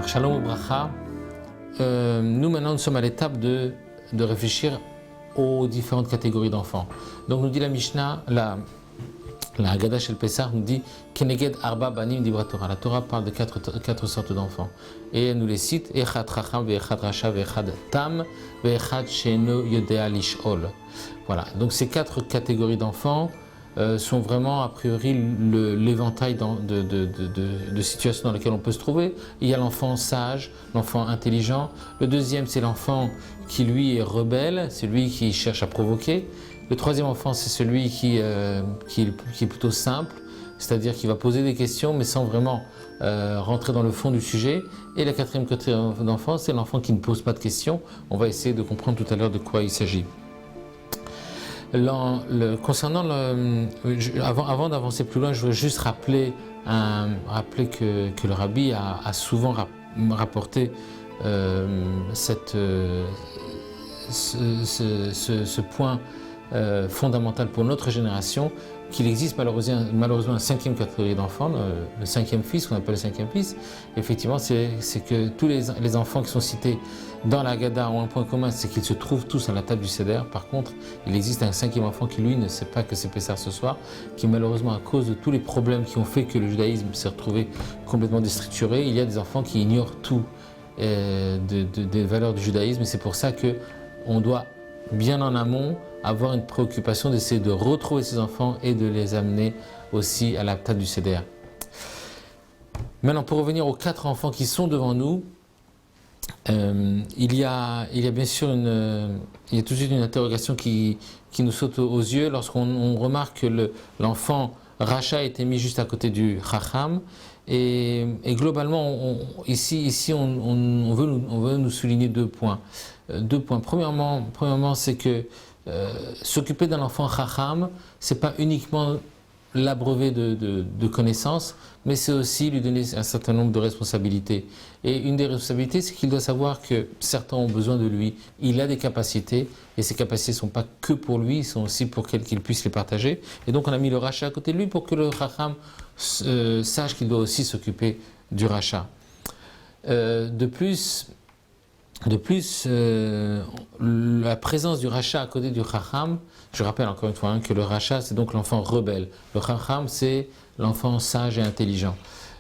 Alors, Shalom ou Bracha, nous maintenant nous sommes à l'étape de réfléchir aux différentes catégories d'enfants. Donc nous dit la Mishnah, la Haggadah Shel Pessah nous dit Keneged Arba Banim Dibra Torah. La Torah parle de quatre sortes d'enfants. Et elle nous les cite Echad Chacham, Ve'echad Rasha, Ve'echad Tam, Ve'echad She'eno Yodea Lish'ol. Voilà, donc ces quatre catégories d'enfants sont vraiment a priori l'éventail de situations dans lesquelles on peut se trouver. Il y a l'enfant sage, l'enfant intelligent. Le deuxième, c'est l'enfant qui lui est rebelle, c'est lui qui cherche à provoquer. Le troisième enfant, c'est celui qui est plutôt simple, c'est-à-dire qui va poser des questions mais sans vraiment rentrer dans le fond du sujet. Et la quatrième catégorie d'enfant, c'est l'enfant qui ne pose pas de questions. On va essayer de comprendre tout à l'heure de quoi il s'agit. Concernant avant d'avancer plus loin, je veux juste rappeler que le Rabbi a souvent rapporté ce point fondamental pour notre génération, qu'il existe malheureusement une cinquième catégorie d'enfants, le cinquième fils, qu'on appelle le cinquième fils. Effectivement, c'est que tous les enfants qui sont cités dans la Haggadah ont un point commun, c'est qu'ils se trouvent tous à la table du Seder. Par contre, il existe un cinquième enfant qui, lui, ne sait pas que c'est Pessah ce soir, qui malheureusement, à cause de tous les problèmes qui ont fait que le judaïsme s'est retrouvé complètement déstructuré, il y a des enfants qui ignorent tout des valeurs du judaïsme. Et c'est pour ça qu'on doit, bien en amont, avoir une préoccupation d'essayer de retrouver ces enfants et de les amener aussi à la table du Seder. Maintenant, pour revenir aux quatre enfants qui sont devant nous, il y a bien sûr il y a tout de suite une interrogation qui nous saute aux yeux lorsqu'on remarque que l'enfant Racha a été mis juste à côté du Chacham. Et globalement, ici on veut nous souligner deux points. Premièrement, c'est que s'occuper d'un enfant Chacham, c'est pas uniquement l'abreuver de connaissances, mais c'est aussi lui donner un certain nombre de responsabilités. Et une des responsabilités, c'est qu'il doit savoir que certains ont besoin de lui. Il a des capacités, et ces capacités ne sont pas que pour lui, ils sont aussi pour qu'il puisse les partager. Et donc on a mis le Racha à côté de lui pour que le Chacham sache qu'il doit aussi s'occuper du Racha. De plus, la présence du Racha à côté du Chacham, je rappelle encore une fois que le Racha, c'est donc l'enfant rebelle. Le Chacham, c'est l'enfant sage et intelligent.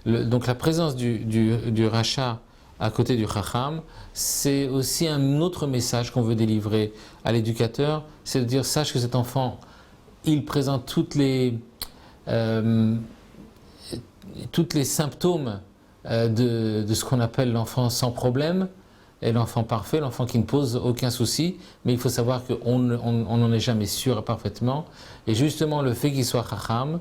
Donc la présence du Racha à côté du Chacham, c'est aussi un autre message qu'on veut délivrer à l'éducateur, c'est de dire, sache que cet enfant, il présente toutes les symptômes de ce qu'on appelle l'enfant sans problème, et l'enfant parfait, l'enfant qui ne pose aucun souci, mais il faut savoir qu'on n'en est jamais sûr parfaitement. Et justement, le fait qu'il soit chacham,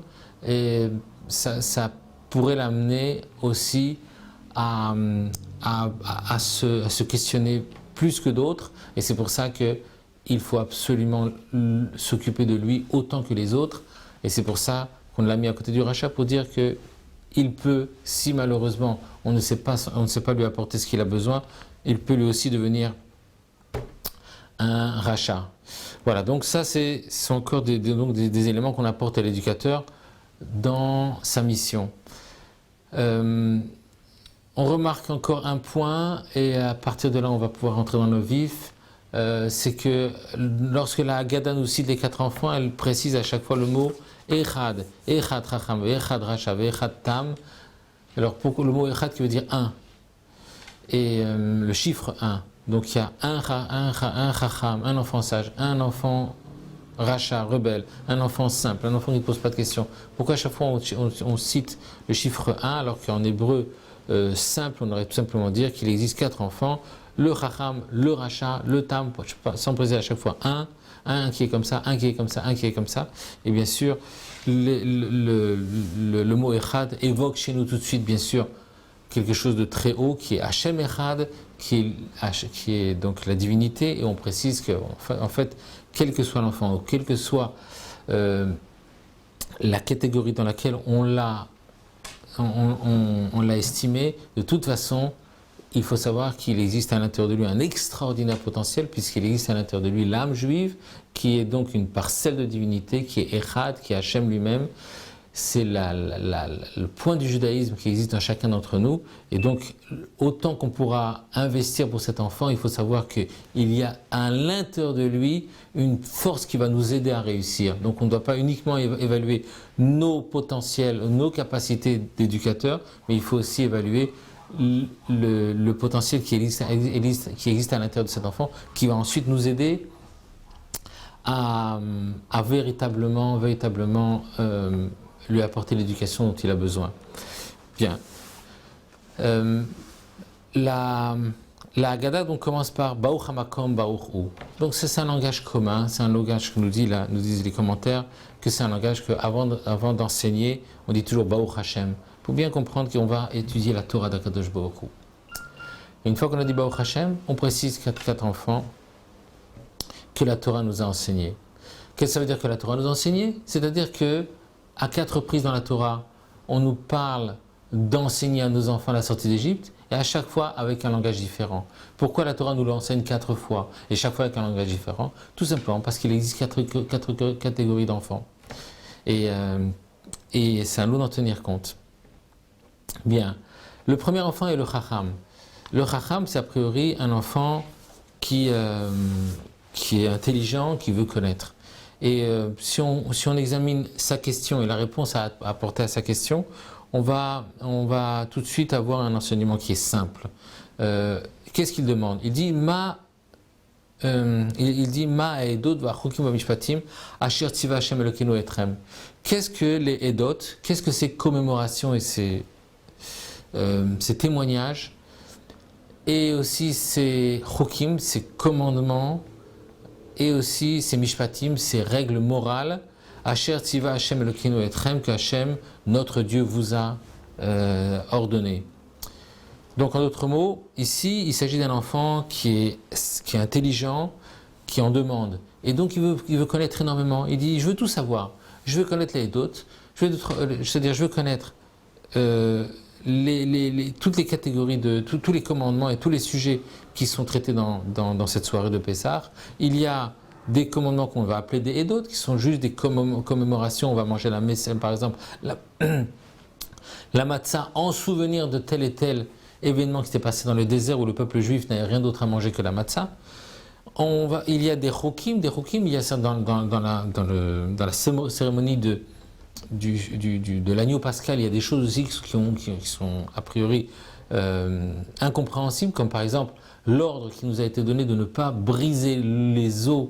ça pourrait l'amener aussi à se questionner plus que d'autres. Et c'est pour ça qu'il faut absolument s'occuper de lui autant que les autres. Et c'est pour ça qu'on l'a mis à côté du Racha, pour dire qu'il peut, si malheureusement on ne sait pas lui apporter ce qu'il a besoin, il peut lui aussi devenir un Racha. Voilà, donc ça c'est encore des éléments qu'on apporte à l'éducateur dans sa mission. On remarque encore un point, et à partir de là on va pouvoir rentrer dans le vif, c'est que lorsque la Haggadah nous cite les quatre enfants, elle précise à chaque fois le mot Echad, Echad Chacham, Echad Rasha, Echad Tam. Alors pour le mot Echad qui veut dire un, et le chiffre 1. Donc il y a un Chacham, un enfant sage, un enfant Racha, rebelle, un enfant simple, un enfant qui ne pose pas de questions. Pourquoi à chaque fois on cite le chiffre 1 alors qu'en hébreu simple, on aurait tout simplement dire qu'il existe quatre enfants, le Chacham, le Racha, le Tam, sans préciser à chaque fois un qui est comme ça, un qui est comme ça, un qui est comme ça. Et bien sûr, le mot Echad évoque chez nous tout de suite, bien sûr, quelque chose de très haut qui est Hashem Echad, qui est donc la divinité, et on précise qu'en fait, quel que soit l'enfant, ou quelle que soit la catégorie dans laquelle on l'a estimé, de toute façon, il faut savoir qu'il existe à l'intérieur de lui un extraordinaire potentiel, puisqu'il existe à l'intérieur de lui l'âme juive, qui est donc une parcelle de divinité, qui est Echad, qui est Hashem lui-même. c'est le point du judaïsme qui existe en chacun d'entre nous. Et donc, autant qu'on pourra investir pour cet enfant, il faut savoir qu'il y a à l'intérieur de lui une force qui va nous aider à réussir. Donc, on ne doit pas uniquement évaluer nos potentiels, nos capacités d'éducateur, mais il faut aussi évaluer le potentiel qui existe à l'intérieur de cet enfant, qui va ensuite nous aider à véritablement lui apporter l'éducation dont il a besoin. Bien. La Haggadah donc commence par Baruch HaMakom Baruch Hu. Donc c'est un langage commun, c'est un langage que nous disent les commentaires, que c'est un langage qu'avant d'enseigner, on dit toujours Baruch Hashem. Il faut bien comprendre qu'on va étudier la Torah d'Akadosh Baruch Hu. Et une fois qu'on a dit Baruch Hashem, on précise quatre enfants que la Torah nous a enseigné. Qu'est-ce que ça veut dire que la Torah nous a enseigné? C'est-à-dire que à 4 reprises dans la Torah, on nous parle d'enseigner à nos enfants la sortie d'Égypte, et à chaque fois avec un langage différent. Pourquoi la Torah nous l'enseigne 4 fois, et chaque fois avec un langage différent? Tout simplement parce qu'il existe 4 catégories d'enfants. Et c'est à nous d'en tenir compte. Bien. Le premier enfant est le Chacham. Le Chacham, c'est a priori un enfant qui est intelligent, qui veut connaître. Et si on examine sa question et la réponse à apporter à sa question, on va tout de suite avoir un enseignement qui est simple. Qu'est-ce qu'il demande? Il dit Ma edot v'achukim v'mishpatim asher tziva Hashem Elokeinu etrem. Qu'est-ce que les edot? Qu'est-ce que ces commémorations et ces témoignages et aussi ces chukim, ces commandements et aussi ces mishpatim, ces règles morales, Asher Tziva Hashem Elokeinu Etrem, que Hashem, notre Dieu, vous a ordonné. Donc en d'autres mots, ici, il s'agit d'un enfant qui est intelligent, qui en demande. Et donc il veut connaître énormément. Il dit, je veux tout savoir. Je veux connaître les dotes, c'est-à-dire je veux connaître toutes les catégories, tous les commandements et tous les sujets qui sont traités dans cette soirée de Pessah. Il y a des commandements qu'on va appeler des edot, qui sont juste des commémorations. On va manger la messel, par exemple, la matzah en souvenir de tel et tel événement qui s'est passé dans le désert où le peuple juif n'avait rien d'autre à manger que la matzah. Il y a des chokim, il y a ça dans la cérémonie de l'agneau pascal, il y a des choses aussi qui sont a priori incompréhensibles, comme par exemple l'ordre qui nous a été donné de ne pas briser les os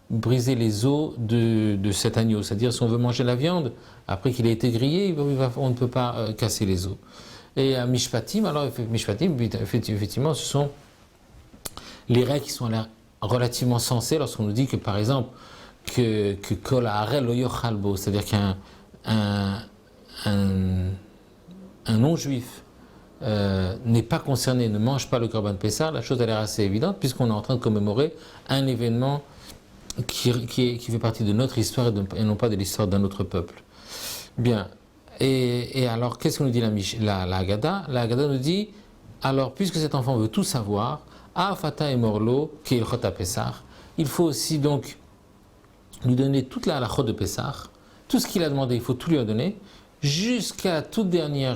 de cet agneau. C'est-à-dire, si on veut manger la viande, après qu'il ait été grillé, on ne peut pas casser les os. Et à Mishpatim, effectivement, ce sont les règles qui sont relativement sensées lorsqu'on nous dit que, par exemple, que Kol Ha'arel Lo Yochal Bo, c'est-à-dire qu'un non-juif n'est pas concerné, ne mange pas le Korban Pessah, la chose a l'air assez évidente, puisqu'on est en train de commémorer un événement qui fait partie de notre histoire et non pas de l'histoire d'un autre peuple. Bien. Et alors, qu'est-ce que nous dit la Haggadah? La Haggadah nous dit, alors, puisque cet enfant veut tout savoir, Afata et Morlo, qui est le Chota Pessah, il faut aussi donc lui donner toute la halachot de Pessah, tout ce qu'il a demandé, il faut tout lui donner, jusqu'à tout dernier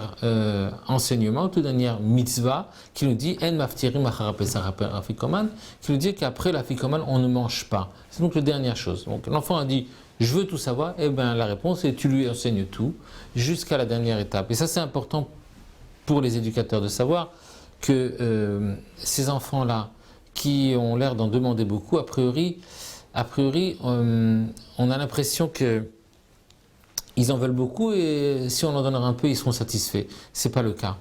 enseignement, toute dernière mitzvah, qui nous dit En maftirim achara Pessah afikoman, qui nous dit qu'après l'afikoman, on ne mange pas. C'est donc la dernière chose. Donc l'enfant a dit je veux tout savoir, et bien la réponse est tu lui enseignes tout, jusqu'à la dernière étape. Et ça c'est important pour les éducateurs de savoir que ces enfants-là, qui ont l'air d'en demander beaucoup, a priori on a l'impression que ils en veulent beaucoup et si on en donne un peu, ils seront satisfaits. Ce n'est pas le cas.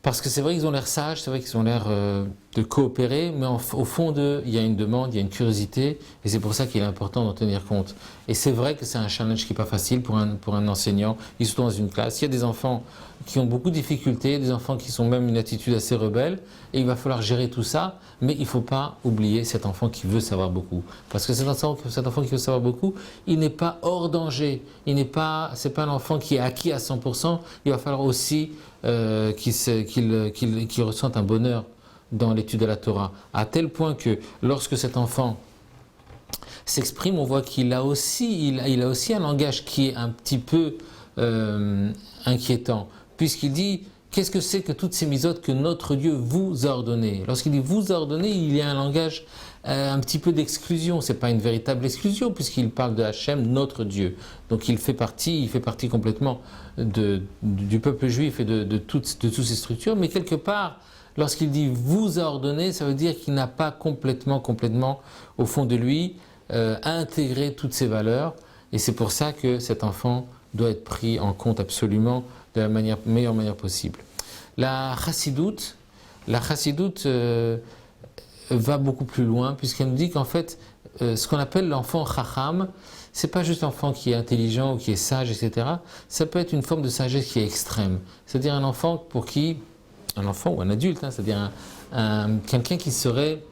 Parce que c'est vrai qu'ils ont l'air sages, c'est vrai qu'ils ont l'air de coopérer, mais au fond d'eux, il y a une demande, il y a une curiosité, et c'est pour ça qu'il est important d'en tenir compte. Et c'est vrai que c'est un challenge qui n'est pas facile pour un enseignant, ils sont dans une classe. Il y a des enfants qui ont beaucoup de difficultés, des enfants qui sont même une attitude assez rebelle, et il va falloir gérer tout ça, mais il ne faut pas oublier cet enfant qui veut savoir beaucoup. Parce que cet enfant qui veut savoir beaucoup, il n'est pas hors danger, c'est pas un enfant qui est acquis à 100%, il va falloir aussi qu'il ressente un bonheur dans l'étude de la Torah, à tel point que lorsque cet enfant s'exprime, on voit qu'il a aussi un langage qui est un petit peu inquiétant, puisqu'il dit qu'est-ce que c'est que toutes ces mitzvot que notre Dieu vous a ordonnées. Lorsqu'il dit vous a ordonné, il y a un langage un petit peu d'exclusion. C'est pas une véritable exclusion puisqu'il parle de Hachem, notre Dieu. Donc il fait partie complètement du peuple juif et de toutes ces structures. Mais quelque part, lorsqu'il dit vous a ordonné, ça veut dire qu'il n'a pas complètement au fond de lui intégré toutes ces valeurs. Et c'est pour ça que cet enfant doit être pris en compte absolument de la meilleure manière possible. La chassidoute va beaucoup plus loin puisqu'elle nous dit qu'en fait, ce qu'on appelle l'enfant chacham, c'est pas juste l'enfant qui est intelligent ou qui est sage, etc. Ça peut être une forme de sagesse qui est extrême. C'est-à-dire un enfant ou un adulte, c'est-à-dire quelqu'un qui serait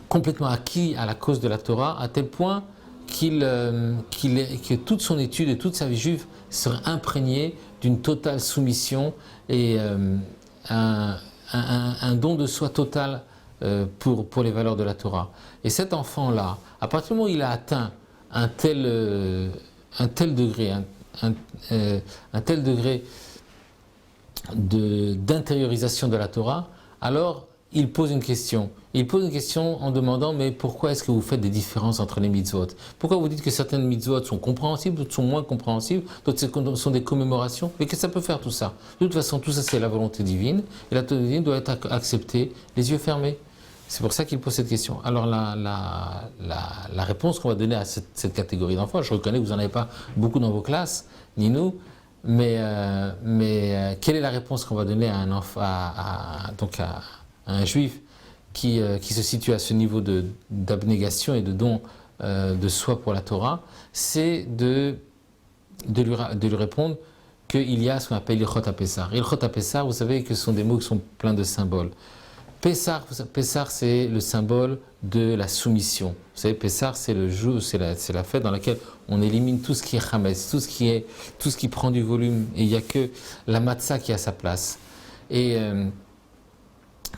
complètement acquis à la cause de la Torah à tel point que toute son étude et toute sa vie juive serait imprégnée d'une totale soumission et un don de soi total pour les valeurs de la Torah. Et cet enfant-là, à partir du moment où il a atteint un tel degré d'intériorisation de la Torah, alors il pose une question. Il pose une question en demandant mais pourquoi est-ce que vous faites des différences entre les mitzvot? Pourquoi vous dites que certaines mitzvot sont compréhensibles, d'autres sont moins compréhensibles, d'autres sont des commémorations? Mais qu'est-ce que ça peut faire tout ça? De toute façon, tout ça c'est la volonté divine et la volonté divine doit être acceptée les yeux fermés. C'est pour ça qu'il pose cette question. Alors la réponse qu'on va donner à cette catégorie d'enfants, je reconnais que vous n'en avez pas beaucoup dans vos classes, ni nous, mais quelle est la réponse qu'on va donner à un enfant, à un juif qui se situe à ce niveau d'abnégation et de don de soi pour la Torah? C'est de lui répondre qu'il y a ce qu'on appelle l'Ilchot HaPessar. L'Ilchot HaPessar, vous savez que ce sont des mots qui sont pleins de symboles. Pessar, c'est le symbole de la soumission. Vous savez, Pessar, c'est le jour, c'est la fête dans laquelle on élimine tout ce qui est chametz, tout ce qui prend du volume, et il n'y a que la matzah qui a sa place. Et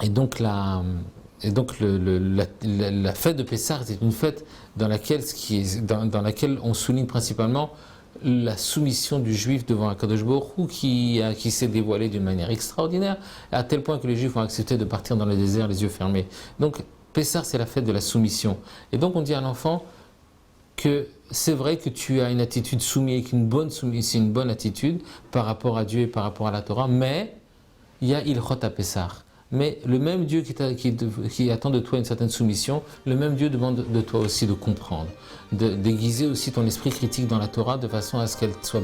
donc la fête de Pessar, c'est une fête dans laquelle on souligne principalement la soumission du juif devant Akadosh Baruch Hu qui s'est dévoilée d'une manière extraordinaire, à tel point que les juifs ont accepté de partir dans le désert les yeux fermés. Donc Pessar, c'est la fête de la soumission. Et donc on dit à l'enfant que c'est vrai que tu as une attitude soumise, c'est une bonne attitude par rapport à Dieu et par rapport à la Torah, mais il y a Ilchot HaPessar. Mais le même Dieu qui attend de toi une certaine soumission, le même Dieu demande de toi aussi de comprendre, d'aiguiser aussi ton esprit critique dans la Torah de façon à ce qu'elle soit,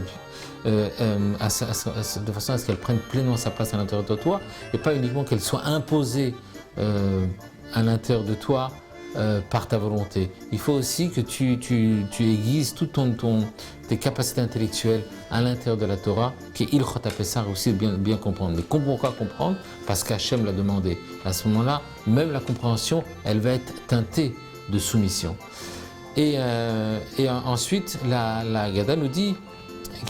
de façon à ce qu'elle prenne pleinement sa place à l'intérieur de toi et pas uniquement qu'elle soit imposée à l'intérieur de toi par ta volonté. Il faut aussi que tu aiguises toutes tes capacités intellectuelles à l'intérieur de la Torah, qui est Ilchot HaPessar aussi bien comprendre. Mais pourquoi comprendre? Parce qu'Hachem l'a demandé. À ce moment-là, même la compréhension, elle va être teintée de soumission. Et ensuite, la Gada nous dit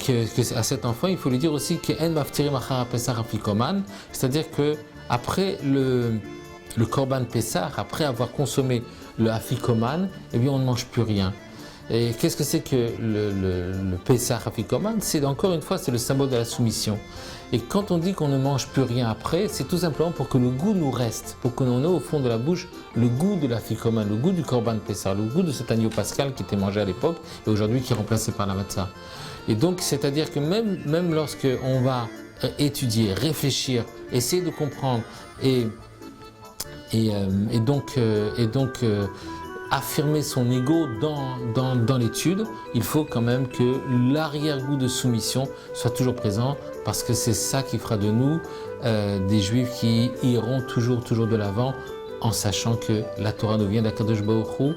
que à cet enfant, il faut lui dire aussi qu'en maftirim achar HaPessar afikoman, c'est-à-dire que après le Korban Pessah, après avoir consommé le afikoman, eh bien on ne mange plus rien. Et qu'est-ce que c'est que le Pessah afikoman? C'est encore une fois, c'est le symbole de la soumission. Et quand on dit qu'on ne mange plus rien après, c'est tout simplement pour que le goût nous reste, pour que l'on ait au fond de la bouche le goût de l'afikoman, le goût du Korban Pessah, le goût de cet agneau pascal qui était mangé à l'époque et aujourd'hui qui est remplacé par la matzah. Et donc, c'est-à-dire que même lorsque on va étudier, réfléchir, essayer de comprendre et donc affirmer son ego dans l'étude, il faut quand même que l'arrière-goût de soumission soit toujours présent, parce que c'est ça qui fera de nous des juifs qui iront toujours de l'avant, en sachant que la Torah nous vient d'Akadosh Baruch Hu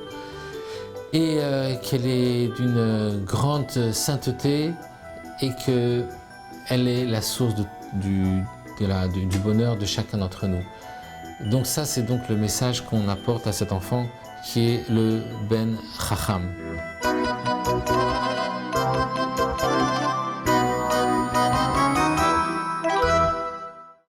et qu'elle est d'une grande sainteté et qu'elle est la source du bonheur de chacun d'entre nous. Donc ça, c'est donc le message qu'on apporte à cet enfant qui est le Ben Chacham.